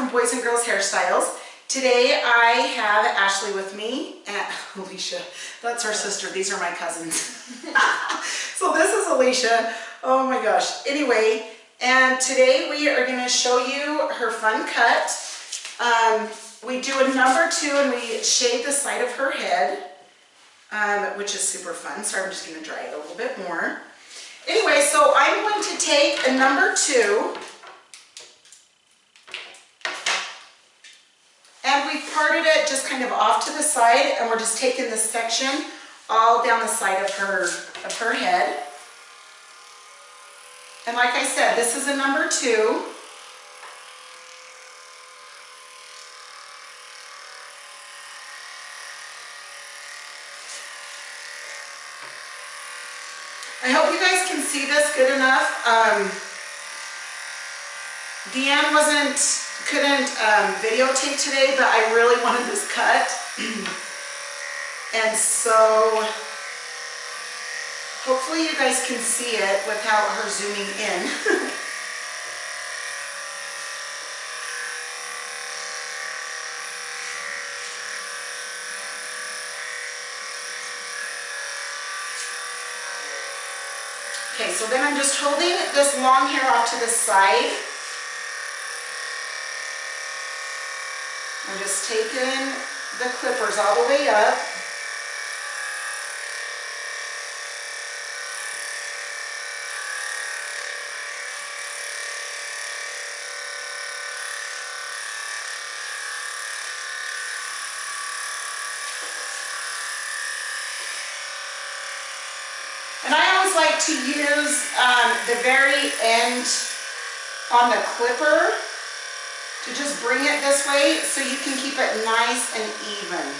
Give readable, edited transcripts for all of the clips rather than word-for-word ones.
from Boys and Girls Hairstyles. Today I have Ashley with me and Alicia. That's our sister. These are my cousins. So this is Alicia. Oh my gosh. Anyway, and today we are going to show you her fun cut. We do a number 2 and we shave the side of her head, which is super fun. So I'm just going to dry it a little bit more. Anyway, so I'm going to take a number 2. And we've parted it just kind of off to the side, and we're just taking this section all down the side of her head. And like I said, this is a number 2. I hope you guys can see this good enough. Deanne couldn't videotape today, but I really wanted this cut. And so hopefully you guys can see it without her zooming in. Okay, so then I'm just holding this long hair off to the side. I'm just taking the clippers all the way up. And I always like to use the very end on the clipper to just bring it this way so you can keep it nice and even.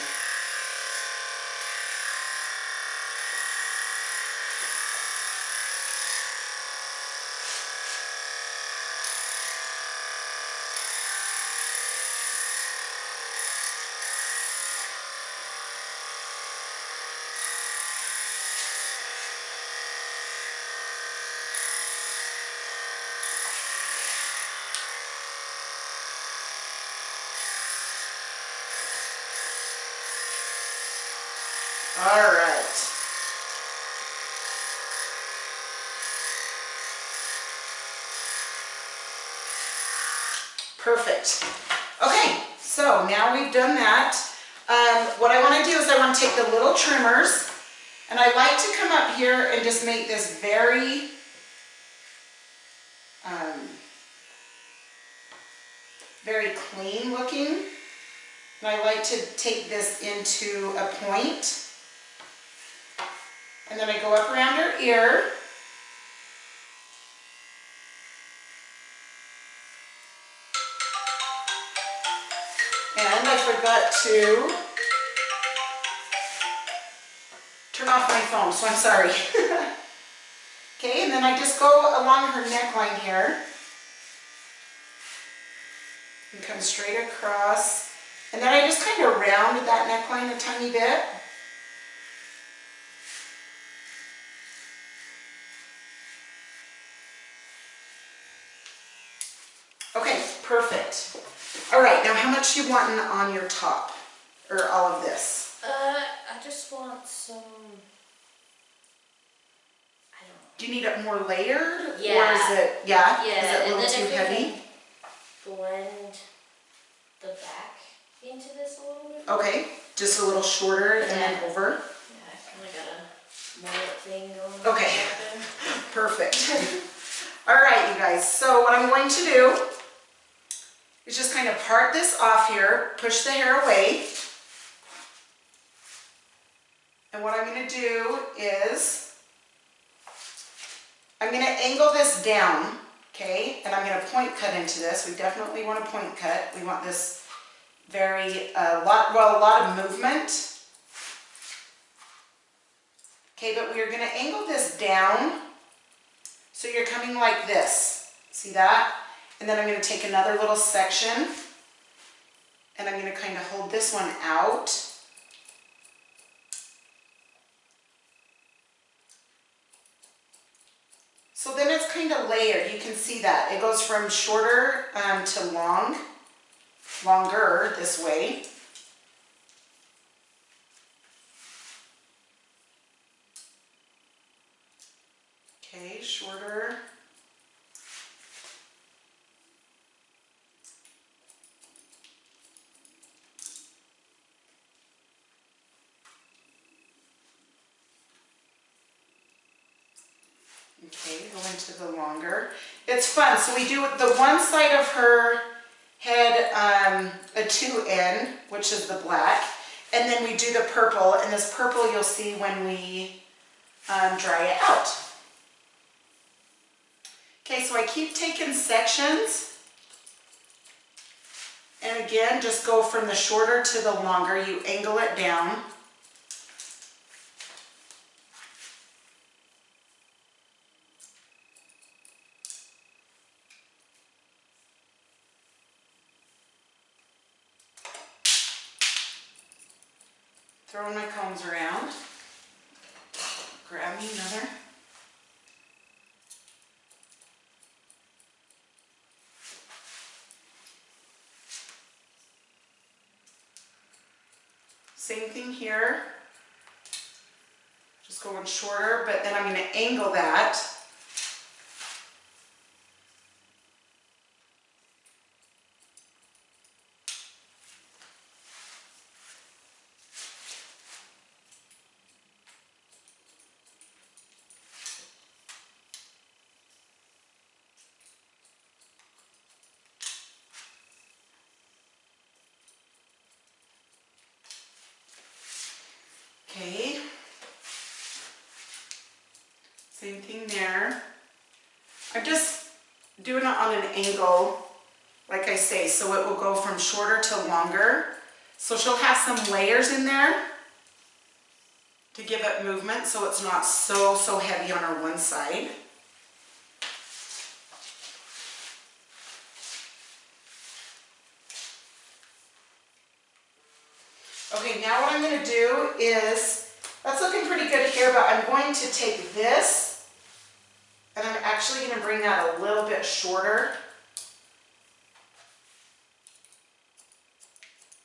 All right. Perfect. Okay, so now we've done that. What I want to do is I want to take the little trimmers, and I like to come up here and just make this very very clean looking. And I like to take this into a point. And then I go up around her ear. And I forgot to turn off my phone, so I'm sorry. Okay, and then I just go along her neckline here. And come straight across. And then I just kind of round that neckline a tiny bit. Okay, perfect. All right, now how much do you want on your top, or all of this? I just want some, I don't know. Do you need it more layered? Yeah. Or is it, yeah? Yeah, Is it a and little then too if we heavy? can blend the back into this a little bit. Okay, just a little shorter and then over. Yeah, I kind of got a mullet thing going on. Okay, perfect. All right, you guys, so what I'm going to do is just kind of part this off here, push the hair away. And what I'm going to do is I'm going to angle this down, okay? And I'm going to point cut into this. We definitely want a point cut. We want this very, a lot of movement. Okay, but we are going to angle this down. So you're coming like this, see that? And then I'm going to take another little section and I'm going to kind of hold this one out. So then it's kind of layered. You can see that. It goes from shorter to long. longer this way. Okay, shorter. Okay, go into the longer. It's fun. So we do the one side of her head a 2N, which is the black, and then we do the purple, and this purple you'll see when we dry it out. Okay, so I keep taking sections, and again, just go from the shorter to the longer. You angle it down. Throwing my combs around. Grab me another. Same thing here. Just going shorter, but then I'm going to angle that. Okay, same thing there. I'm just doing it on an angle, like I say, so it will go from shorter to longer. So she'll have some layers in there to give it movement so it's not so heavy on her one side. Okay, now what I'm going to do is, that's looking pretty good here, but I'm going to take this and I'm actually going to bring that a little bit shorter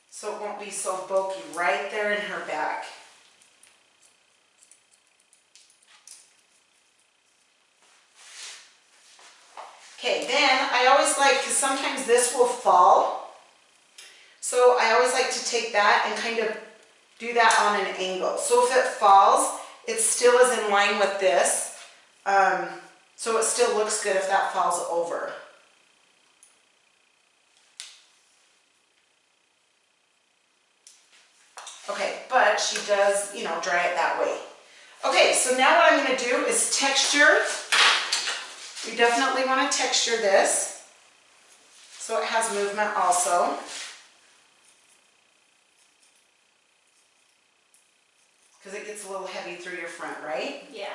so it won't be so bulky right there in her back. Okay, then I always like, because sometimes this will fall, so I always like to take that and kind of do that on an angle. So if it falls, it still is in line with this. So it still looks good if that falls over. Okay, but she does, you know, dry it that way. Okay, so now what I'm going to do is texture. We definitely want to texture this so it has movement also. Because it gets a little heavy through your front, right? Yeah.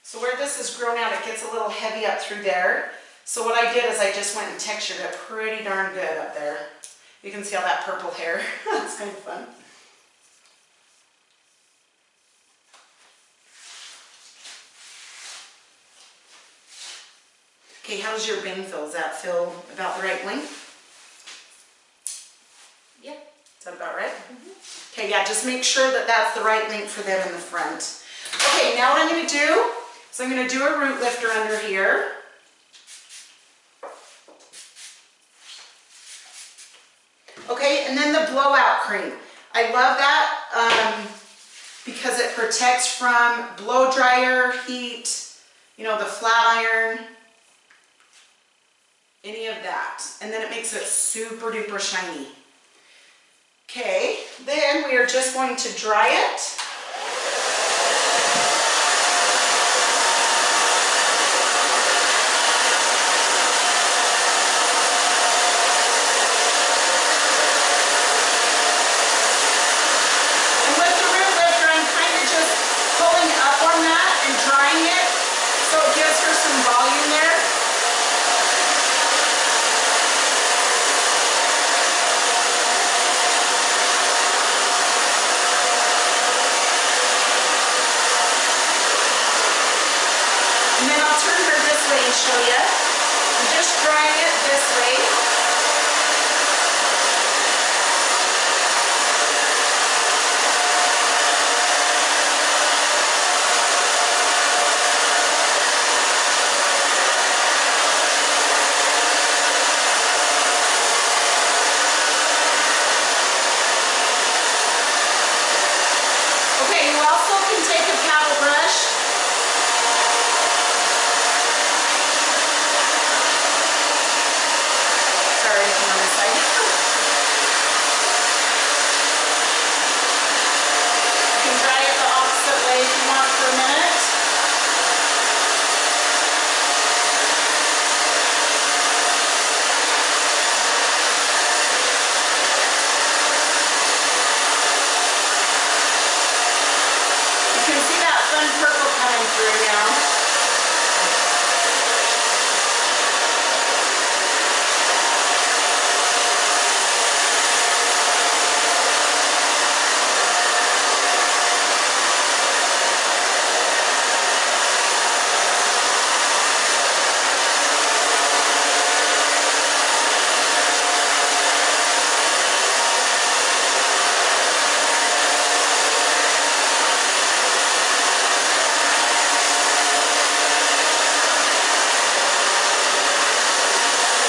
So where this is grown out, it gets a little heavy up through there. So what I did is I just went and textured it pretty darn good up there. You can see all that purple hair. That's kind of fun. Okay, how does your bang feel? Does that feel about the right length? Yep. Is that about right? Mm-hmm. Okay, yeah, just make sure that that's the right length for them in the front. Okay, now what I'm going to do is I'm going to do a root lifter under here. Okay, and then the blowout cream. I love that because it protects from blow dryer, heat, you know, the flat iron, any of that. And then it makes it super duper shiny. Okay, then we are just going to dry it. And with the root lifter, I'm kind of just pulling up on that and drying it so it gives her some volume there. And then I'll turn her this way and show you. just drying it this way. Okay, you also can take a paddle brush. Sorry, I'm on this side. You can dry it the opposite way if you want for a minute. You can see that fun purple coming through now.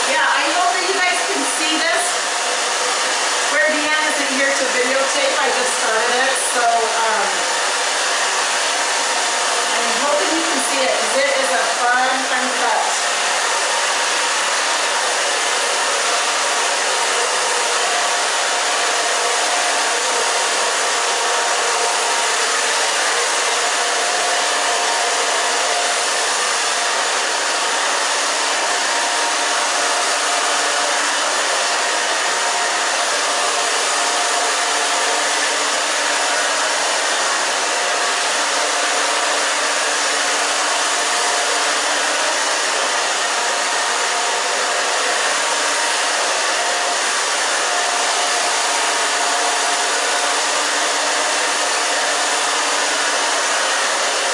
Yeah, I hope that you guys can see this. Where Deanne isn't here to videotape, I just started it, so I'm hoping you can see it because it is a fun cut.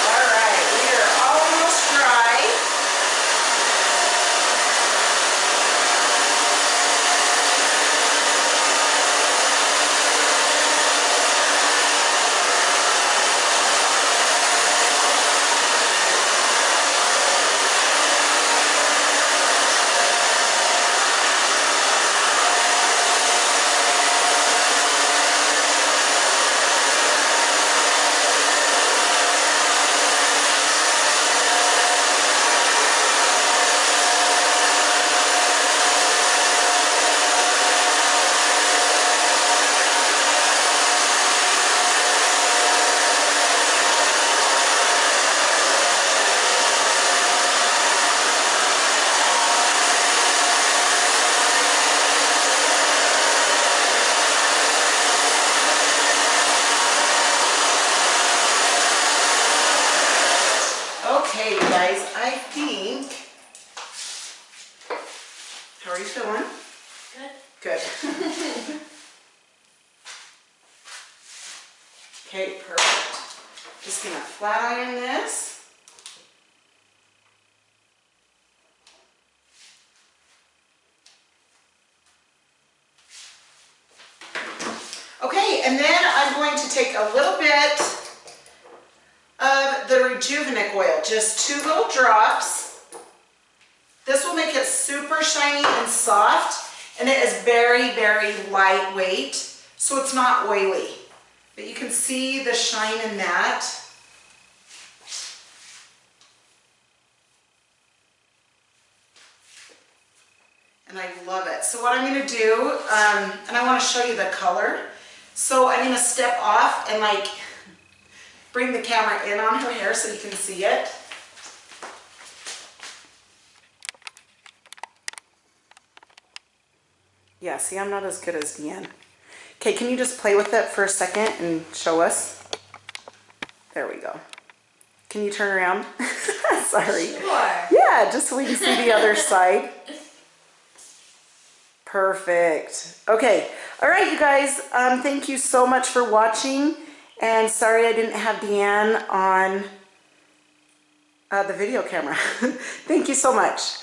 Alright, we are almost dry. Okay, you guys, I think. How are you feeling? Good. Good. Okay, perfect. Just gonna flat iron this. Okay, and then I'm going to take a little bit of the Rejuvenate oil, just 2 little drops. This will make it super shiny and soft, and it is very, very lightweight, so it's not oily. But you can see the shine in that. And I love it. So what I'm going to do, and I want to show you the color. So I'm going to step off and like bring the camera in on her hair so you can see it. Yeah, see, I'm not as good as Deanne. Okay, can you just play with it for a second and show us? There we go. Can you turn around? Sorry. Sure. Yeah, just so we can see the other side. Perfect. Okay. All right, you guys. Thank you so much for watching. And sorry I didn't have Deanne on the video camera. Thank you so much.